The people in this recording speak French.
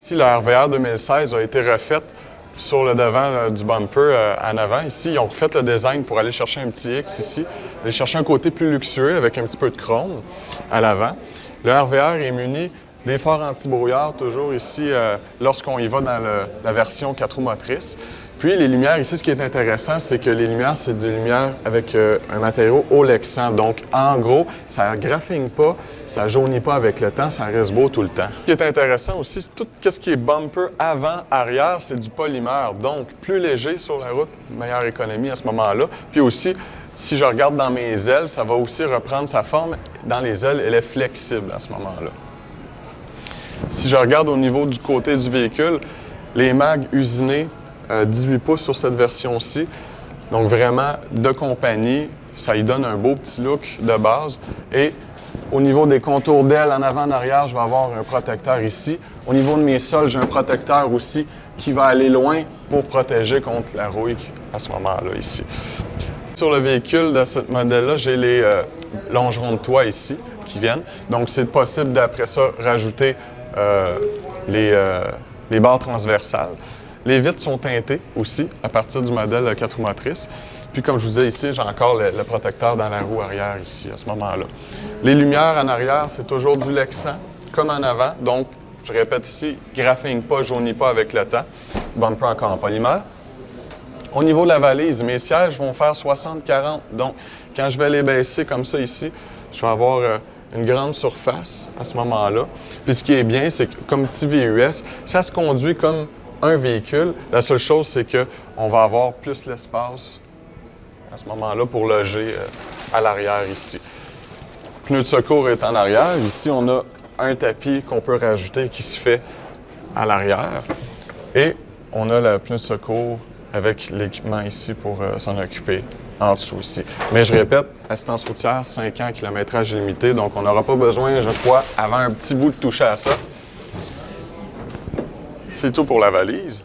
Ici, le RVR 2016 a été refait sur le devant du bumper en avant. Ici, ils ont refait le design pour aller chercher un petit X ici, aller chercher un côté plus luxueux avec un petit peu de chrome à l'avant. Le RVR est muni des phares anti-brouillard, toujours ici, lorsqu'on y va dans la version 4 roues motrices. Puis les lumières, ici, ce qui est intéressant, c'est que les lumières, c'est des lumières avec un matériau olexant. Donc, en gros, ça ne graphine pas, ça ne jaunit pas avec le temps, ça reste beau tout le temps. Ce qui est intéressant aussi, c'est tout ce qui est bumper avant, arrière, c'est du polymère. Donc, plus léger sur la route, meilleure économie à ce moment-là. Puis aussi, si je regarde dans mes ailes, ça va aussi reprendre sa forme. Dans les ailes, elle est flexible à ce moment-là. Si je regarde au niveau du côté du véhicule, les mags usinés, 18 pouces sur cette version-ci. Donc vraiment de compagnie, ça lui donne un beau petit look de base. Et au niveau des contours d'ailes en avant, en arrière, je vais avoir un protecteur ici. Au niveau de mes sols, j'ai un protecteur aussi qui va aller loin pour protéger contre la rouille à ce moment-là ici. Sur le véhicule de ce modèle-là, j'ai les longerons de toit ici qui viennent. Donc c'est possible d'après ça rajouter les barres transversales. Les vitres sont teintées aussi à partir du modèle 4 roues motrices. Puis comme je vous disais ici, j'ai encore le protecteur dans la roue arrière ici à ce moment-là. Les lumières en arrière, c'est toujours du Lexan comme en avant. Donc, je répète ici, graphine pas, jaunit pas avec le temps. Bumper encore en polymère. Au niveau de la valise, mes sièges vont faire 60-40. Donc, quand je vais les baisser comme ça ici, je vais avoir une grande surface à ce moment-là. Puis ce qui est bien, c'est que comme petit VUS, ça se conduit comme un véhicule. La seule chose, c'est qu'on va avoir plus l'espace à ce moment-là pour loger à l'arrière ici. Le pneu de secours est en arrière. Ici, on a un tapis qu'on peut rajouter qui se fait à l'arrière. Et on a le pneu de secours avec l'équipement ici pour s'en occuper en dessous ici. Mais je répète, assistance routière, 5 ans, kilométrage limité. Donc, on n'aura pas besoin, je crois, avant un petit bout de toucher à ça. C'est tout pour la valise.